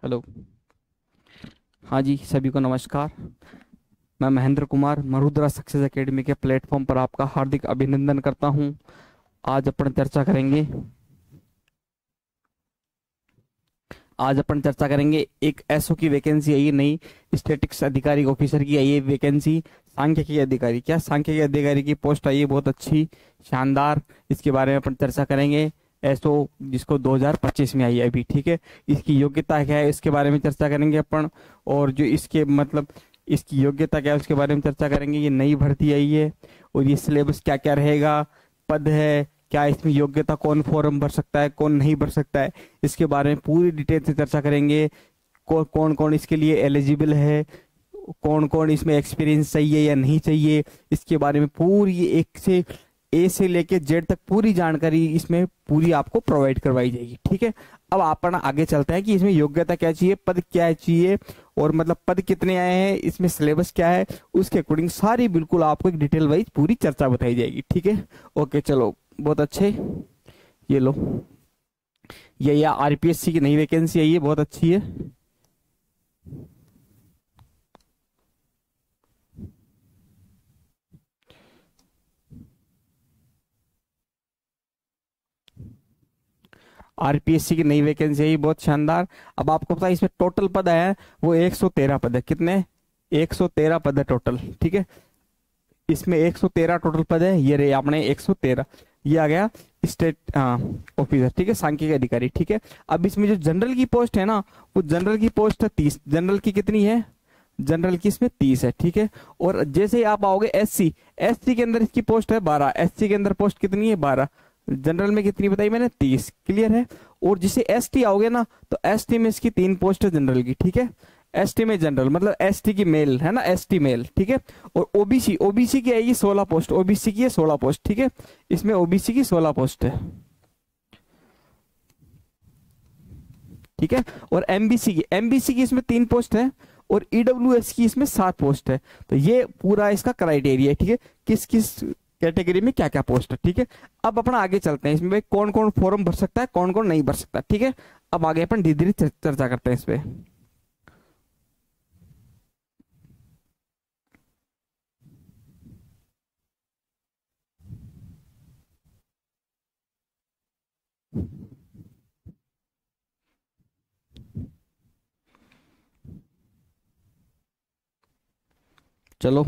Hello. हाँ जी, सभी को नमस्कार। मैं महेंद्र कुमार मरुद्रा सक्सेस एकेडमी के प्लेटफॉर्म पर आपका हार्दिक अभिनंदन करता हूँ। आज अपन चर्चा करेंगे एक एसओ की वैकेंसी आई है नई, स्टैटिक्स अधिकारी ऑफिसर की आई है वैकेंसी। सांख्यिकी अधिकारी, क्या सांख्यिकी अधिकारी की पोस्ट आई है, बहुत अच्छी, शानदार। इसके बारे में अपन चर्चा करेंगे। एसओ जिसको 2025 में आई है अभी, ठीक है। इसकी योग्यता क्या है इसके बारे में चर्चा करेंगे अपन। और जो इसके मतलब इसकी योग्यता क्या है उसके बारे में चर्चा करेंगे। ये नई भर्ती आई है और ये सिलेबस क्या क्या रहेगा, पद है क्या, इसमें योग्यता, कौन फॉर्म भर सकता है कौन नहीं भर सकता है, इसके बारे में पूरी डिटेल से चर्चा करेंगे। कौन कौन इसके लिए एलिजिबल है, कौन कौन इसमें एक्सपीरियंस चाहिए या नहीं चाहिए, इसके बारे में पूरी एक से ए से लेके जेड तक पूरी जानकारी इसमें पूरी आपको प्रोवाइड करवाई जाएगी, ठीक है। अब अपन आगे चलते हैं कि इसमें योग्यता क्या चाहिए, पद क्या चाहिए, और मतलब पद कितने आए हैं, इसमें सिलेबस क्या है, उसके अकॉर्डिंग सारी बिल्कुल आपको एक डिटेल वाइज पूरी चर्चा बताई जाएगी, ठीक है। ओके चलो, बहुत अच्छे। ये लो, ये आरपीएससी की नई वैकेंसी आई है, बहुत अच्छी है। आरपीएससी की नई वैकेंसी आई, बहुत शानदार। अब आपको पता है इसमें टोटल पद है वो 113 पद है। कितने? 113 पद है टोटल, ठीक है। इसमें 113 टोटल पद है। ये रहे आपने 113, ये आ गया स्टेट ऑफिसर, ठीक है, सांख्यिकी अधिकारी, ठीक है। अब इसमें जो जनरल की पोस्ट है ना, वो जनरल की पोस्ट है 30। जनरल की कितनी है? जनरल की इसमें 30 है, ठीक है। और जैसे ही आप आओगे एससी, एससी के अंदर इसकी पोस्ट है 12। एससी के अंदर पोस्ट कितनी है? 12। जनरल में कितनी बताई मैंने? 30, क्लियर है। और जिसे एसटी आओगे ना, तो एसटी में इसकी 3 पोस्ट है जनरल की, ठीक है। एसटी में जनरल मतलब एसटी की मेल है ना, एसटी मेल, ठीक है। और ओबीसी, ओबीसी की आएगी 16 पोस्ट, ओबीसी की है 16 पोस्ट, ठीक है। इसमें ओबीसी की 16 पोस्ट है, ठीक है। और एमबीसी की इसमें 3 पोस्ट है। और ईडब्ल्यूएस की इसमें 7 पोस्ट है। तो ये पूरा इसका क्राइटेरिया है, ठीक है, किस किस कैटेगरी में क्या क्या पोस्ट है, ठीक है। अब अपना आगे चलते हैं इसमें भाई कौन कौन फॉर्म भर सकता है कौन कौन नहीं भर सकता, ठीक है। अब आगे अपन धीरे धीरे चर्चा करते हैं इस पे। चलो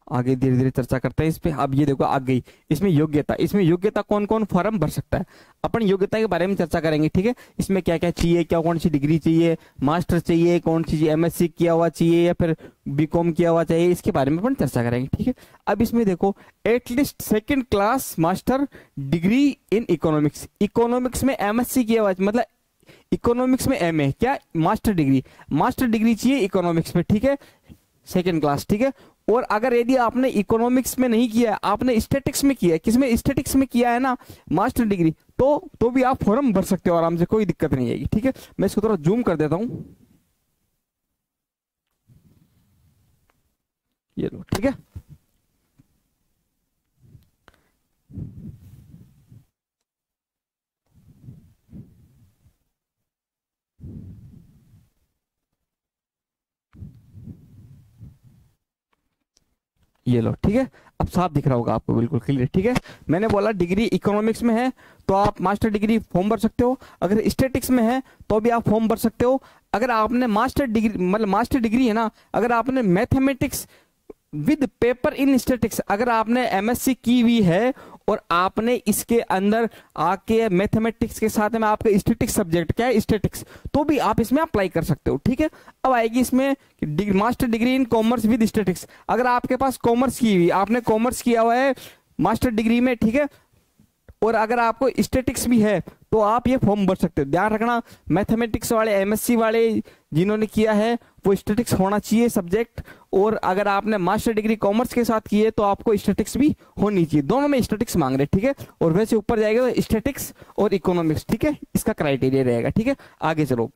आगे धीरे धीरे चर्चा करते हैं इस पे। अब ये देखो आ गई इसमें योग्यता। इसमें योग्यता कौन कौन फॉर्म भर सकता है, अपन योग्यता के बारे में चर्चा करेंगे, ठीक है। इसमें क्या क्या चाहिए, क्या कौन सी डिग्री चाहिए, मास्टर चाहिए, कौन सी एमएससी किया हुआ चाहिए या फिर बीकॉम किया हुआ चाहिए, इसके बारे में अपन चर्चा करेंगे, ठीक है। अब इसमें देखो, at least second class master degree in economics, economics में एमएससी किया हुआ मतलब इकोनॉमिक्स में एमए, क्या मास्टर डिग्री, मास्टर डिग्री चाहिए इकोनॉमिक्स में, ठीक है, सेकेंड क्लास, ठीक है। और अगर यदि आपने इकोनॉमिक्स में नहीं किया है, आपने स्टैटिक्स में किया है, किसमें? स्टैटिक्स में किया है ना मास्टर डिग्री, तो भी आप फॉर्म भर सकते हो आराम से, कोई दिक्कत नहीं आएगी, ठीक है। मैं इसको थोड़ा जूम कर देता हूं, ये लो, ठीक है। ये लो, ठीक है। अब साफ दिख रहा होगा आपको, बिल्कुल क्लियर, ठीक है। मैंने बोला डिग्री इकोनॉमिक्स में है तो आप मास्टर डिग्री फॉर्म भर सकते हो, अगर स्टैटिक्स में है तो भी आप फॉर्म भर सकते हो। अगर आपने मास्टर डिग्री मतलब मास्टर डिग्री है ना, अगर आपने mathematics with paper in statics, अगर आपने एमएससी की हुई है और आपने इसके अंदर आके मैथमेटिक्स के साथ में आपका स्टैटिक्स सब्जेक्ट क्या है, स्टैटिक्स, तो भी आप इसमें अप्लाई कर सकते हो, ठीक है। अब आएगी इसमें master degree in commerce with statics, अगर आपके पास कॉमर्स की हुई, आपने कॉमर्स किया हुआ है मास्टर डिग्री में, ठीक है, और अगर आपको स्टैटिक्स भी है तो आप ये फॉर्म भर सकते हो। ध्यान रखना, मैथमेटिक्स वाले, एमएससी वाले जिन्होंने किया है वो स्टैटिक्स होना चाहिए सब्जेक्ट, और अगर आपने मास्टर डिग्री कॉमर्स के साथ की है तो आपको स्टैटिक्स भी होनी चाहिए। दोनों में स्टैटिक्स मांग रहे, ठीक है। और वैसे ऊपर जाएगा तो स्टैटिक्स और इकोनॉमिक्स, ठीक है, इसका क्राइटेरिया रहेगा, ठीक है। आगे चलो।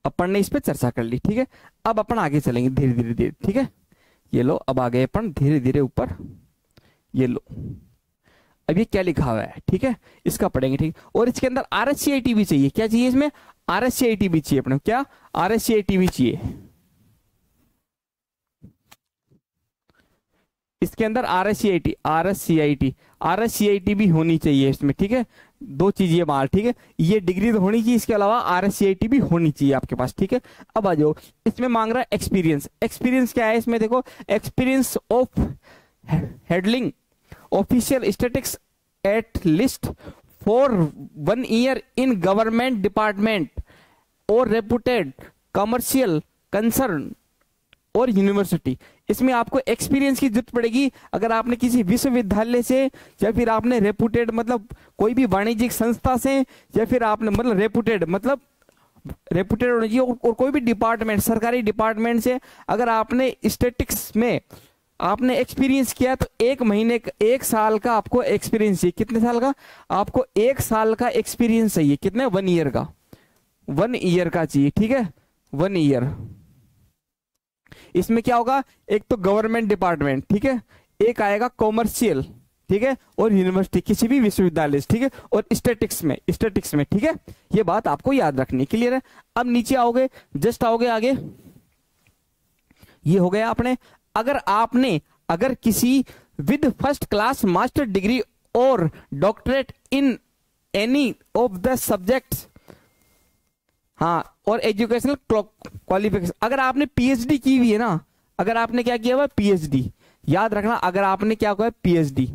अपन ने इस पे चर्चा कर ली, ठीक है। अब अपन आगे चलेंगे धीरे धीरे धीरे, ठीक है। ये लो, अब आगे अपन धीरे धीरे ऊपर, ये लो, अब ये क्या लिखा हुआ है, ठीक है, इसका पढ़ेंगे, ठीक। और इसके अंदर RSCIT भी चाहिए। क्या चाहिए इसमें? RSCIT भी चाहिए अपने। क्या? RSCIT भी चाहिए इसके अंदर। RSCIT भी होनी चाहिए इसमें, ठीक है। दो चीजें बाहर, ठीक है। ये डिग्री तो होनी चाहिए, इसके अलावा RSCIT भी होनी चाहिए आपके पास, ठीक है। अब आ जाओ, इसमें मांग रहा है एक्सपीरियंस। एक्सपीरियंस क्या है इसमें? देखो, experience of handling official statics at least for 1 year in government department और रेपुटेड कमर्शियल कंसर्न और यूनिवर्सिटी। इसमें आपको एक्सपीरियंस की जरूरत पड़ेगी। अगर आपने किसी विश्वविद्यालय से, या फिर आपने रेपुटेड मतलब कोई भी वाणिज्यिक संस्था से, या फिर आपने मतलब रेपुटेड होना चाहिए, और कोई भी डिपार्टमेंट, सरकारी डिपार्टमेंट से अगर आपने स्टैटिक्स में आपने एक्सपीरियंस किया, तो 1 महीने का, 1 साल का आपको एक्सपीरियंस चाहिए। कितने साल का? आपको 1 साल का एक्सपीरियंस चाहिए। कितने? 1 ईयर का। 1 ईयर का चाहिए, ठीक है, 1 ईयर। इसमें क्या होगा? एक तो गवर्नमेंट डिपार्टमेंट, ठीक है, एक आएगा कॉमर्शियल, ठीक है, और यूनिवर्सिटी, किसी भी विश्वविद्यालय से, ठीक है, और स्टैटिक्स में, ठीक है। ये बात आपको याद रखनी, क्लियर है। अब नीचे आओगे, जस्ट आओगे आगे, ये हो गया आपने। अगर किसी with first class master degree और doctorate in any of the subjects, हाँ, और एजुकेशनल क्वालिफिकेशन, अगर आपने PhD की हुई है ना, अगर आपने क्या किया हुआ? PhD, याद रखना, अगर आपने क्या किया? PhD,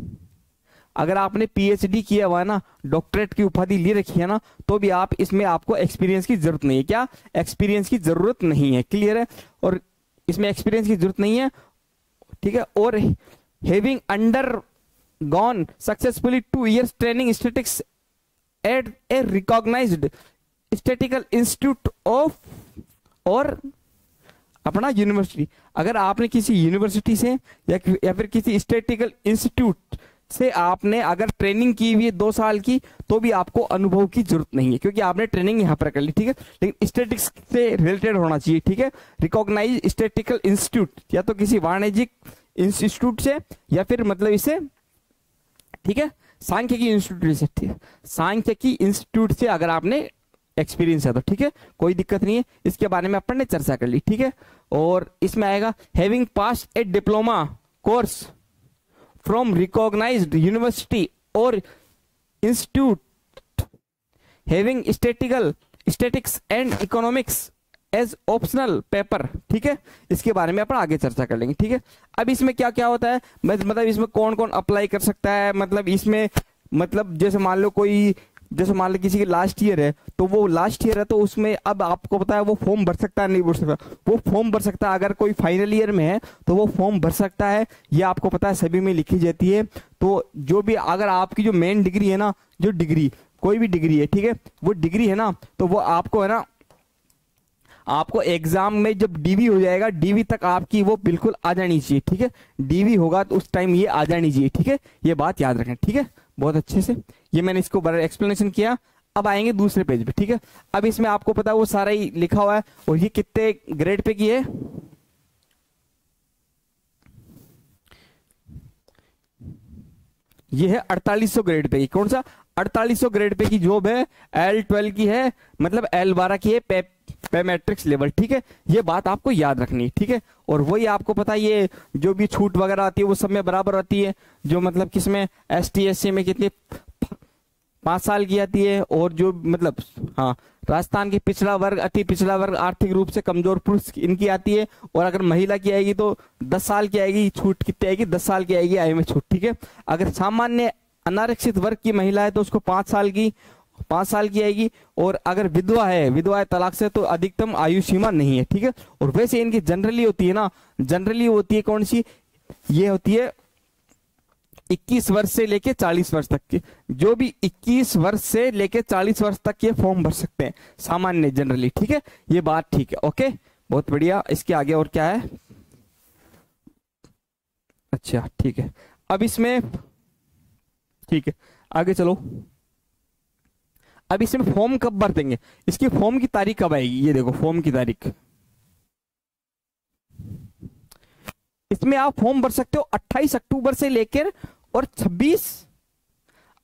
अगर आपने PhD किया हुआ है ना, डॉक्टरेट की उपाधि ले रखी है ना, तो भी आप इसमें, आपको एक्सपीरियंस की जरूरत नहीं है। क्या? एक्सपीरियंस की जरूरत नहीं है, क्लियर है। और इसमें एक्सपीरियंस की जरूरत नहीं है, ठीक है। और having undergone successfully 2 years training statistics at a recognized statistical institute of और अपना यूनिवर्सिटी। अगर आपने किसी यूनिवर्सिटी से या फिर किसी स्टैटिकल इंस्टीट्यूट से आपने अगर ट्रेनिंग की हुई है 2 साल की, तो भी आपको अनुभव की जरूरत नहीं है, क्योंकि आपने ट्रेनिंग यहां पर कर ली, ठीक है। लेकिन स्टैटिक्स से रिलेटेड होना चाहिए, ठीक है। रिकॉग्नाइज स्टैटिकल इंस्टीट्यूट, या तो किसी वाणिज्यिक इंस्टीट्यूट से, या फिर मतलब इसे, ठीक है, सांख्यिकी इंस्टीट्यूट से, ठीक है, सांख्यिकी इंस्टीट्यूट से अगर आपने एक्सपीरियंस है तो, ठीक है, कोई दिक्कत नहीं है। इसके बारे में अपन ने चर्चा कर ली, ठीक है। और इसमें आएगा having pass a diploma course from recognised university और institute having statics and economics as optional paper, ठीक है। इसके बारे में अपन आगे चर्चा कर लेंगे, ठीक है। अब इसमें क्या क्या होता है, मतलब इसमें कौन कौन अप्लाई कर सकता है, मतलब इसमें, मतलब जैसे मान लो किसी की लास्ट ईयर है, तो वो लास्ट ईयर है, तो उसमें अब आपको पता है वो फॉर्म भर सकता है, नहीं भर सकता? वो फॉर्म भर सकता है। अगर कोई फाइनल ईयर में है तो वो फॉर्म भर सकता है, ये आपको पता है सभी में लिखी जाती है। तो जो भी, अगर आपकी जो मेन डिग्री है ना, जो डिग्री, कोई भी डिग्री है, ठीक है, वो डिग्री है ना, तो वो आपको है ना, आपको एग्जाम में जब DV हो जाएगा, DV तक आपकी वो बिल्कुल आ जानी चाहिए, ठीक है। DV होगा तो उस टाइम ये आ जानी चाहिए, ठीक है। ये बात याद रखें, ठीक है, बहुत अच्छे से। ये मैंने इसको बड़ा एक्सप्लेनेशन किया। अब आएंगे दूसरे पेज पे, ठीक है। अब इसमें आपको पता है वो सारा ही लिखा हुआ है। और ये कितने ग्रेड पे की है? ये है 4800 ग्रेड पे की। कौन सा? 4800 ग्रेड पे की जॉब है। L12 की है, मतलब L12 की है, पे मैट्रिक्स लेवल, ठीक है। ये बात आपको याद रखनी है, ठीक है। और वही आपको पता है, ये जो भी छूट वगैरह आती है वो सब में बराबर आती है। जो मतलब किसमें, ST SC में कितनी 5 साल की आती है। और जो मतलब, हाँ, राजस्थान के पिछड़ा वर्ग, अति पिछड़ा वर्ग, आर्थिक रूप से कमजोर पुरुष, इनकी आती है। और अगर महिला की आएगी तो 10 साल की आएगी। छूट कितनी आएगी? 10 साल की आएगी आयु में छूट, ठीक है। अगर सामान्य अनारक्षित वर्ग की महिला है तो उसको 5 साल की आएगी। और अगर विधवा है तलाक से, तो अधिकतम आयु सीमा नहीं है, ठीक है। और वैसे इनकी जनरली होती है ना, जनरली होती है कौन सी? ये होती है 21 वर्ष से लेके 40 वर्ष तक की। जो भी 21 वर्ष से लेके 40 वर्ष तक ये फॉर्म भर सकते हैं, सामान्य जनरली, ठीक है। ये बात ठीक है, ओके, बहुत बढ़िया। इसके आगे और क्या है? अच्छा, ठीक है। अब इसमें, ठीक है, आगे चलो। अब इसमें फॉर्म कब भर देंगे, इसकी फॉर्म की तारीख कब आएगी, ये देखो फॉर्म की तारीख। इसमें आप फॉर्म भर सकते हो 28 अक्टूबर से लेकर और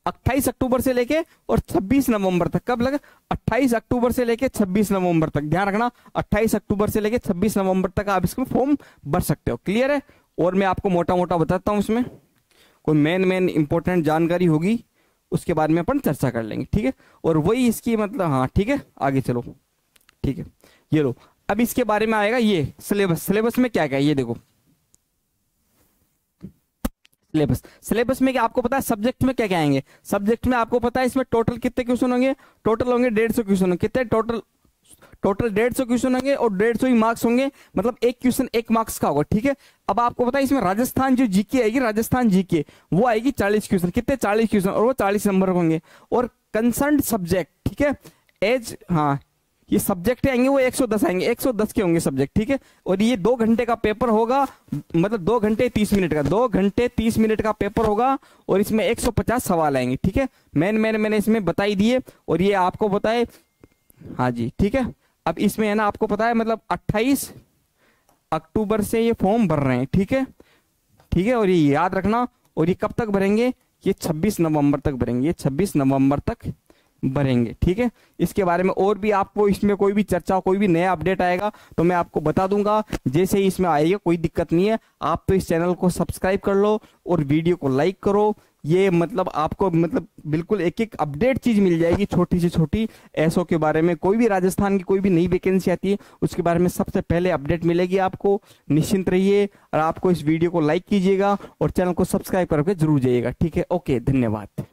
28 अक्टूबर से लेके और 26 नवंबर तक। कब लगा, 28 अक्टूबर से लेके 26 नवंबर तक, ध्यान रखना 28 अक्टूबर से लेके 26 नवंबर तक आप इसमें फॉर्म भर सकते हो। क्लियर है। और मैं आपको मोटा मोटा बताता हूं, इसमें कोई मेन इंपॉर्टेंट जानकारी होगी उसके बाद में अपन चर्चा कर लेंगे, ठीक है। और वही इसकी मतलब, हाँ ठीक है, आगे चलो, ठीक है। ये लो, अब इसके बारे में आएगा ये सिलेबस। सिलेबस में क्या क्या है ये देखो, सिलेबस में क्या आपको पता है, सब्जेक्ट में क्या क्या आएंगे। सब्जेक्ट में आपको पता है इसमें टोटल कितने क्वेश्चन होंगे, टोटल होंगे 150 क्वेश्चन। कितने टोटल 150 क्वेश्चन होंगे और 150 ही मार्क्स होंगे, मतलब एक क्वेश्चन 1 मार्क्स का होगा, ठीक है। अब आपको पता है इसमें राजस्थान जो जीके आएगी, राजस्थान जीके वो आएगी 40 क्वेश्चन। कितने 40 क्वेश्चन, और वो 40 नंबर होंगे। और कंसर्न सब्जेक्ट, ठीक है, एज, हाँ ये सब्जेक्ट आएंगे वो 110 आएंगे, 110 के होंगे सब्जेक्ट, ठीक है। और ये 2 घंटे का पेपर होगा, मतलब 2 घंटे 30 मिनट का, 2 घंटे 30 मिनट का पेपर होगा। और इसमें 150 सवाल आएंगे, ठीक है। मैंने इसमें बताई दिए। और ये आपको पता है, हाँ जी ठीक है। अब इसमें है ना आपको पता है मतलब 28 अक्टूबर से ये फॉर्म भर रहे हैं, ठीक है, ठीक है। और ये याद रखना, और ये कब तक भरेंगे, ये 26 नवंबर तक भरेंगे, ये 26 नवंबर तक भरेंगे, ठीक है। इसके बारे में और भी आपको इसमें कोई भी चर्चा, कोई भी नया अपडेट आएगा तो मैं आपको बता दूंगा, जैसे ही इसमें आएगा, कोई दिक्कत नहीं है। आप तो इस चैनल को सब्सक्राइब कर लो और वीडियो को लाइक करो। ये मतलब आपको मतलब बिल्कुल एक एक अपडेट चीज मिल जाएगी, छोटी से छोटी एसओ के बारे में। कोई भी राजस्थान की कोई भी नई वैकेंसी आती है उसके बारे में सबसे पहले अपडेट मिलेगी आपको। निश्चिंत रहिए और आपको इस वीडियो को लाइक कीजिएगा और चैनल को सब्सक्राइब करके जरूर जाइएगा, ठीक है। ओके, धन्यवाद।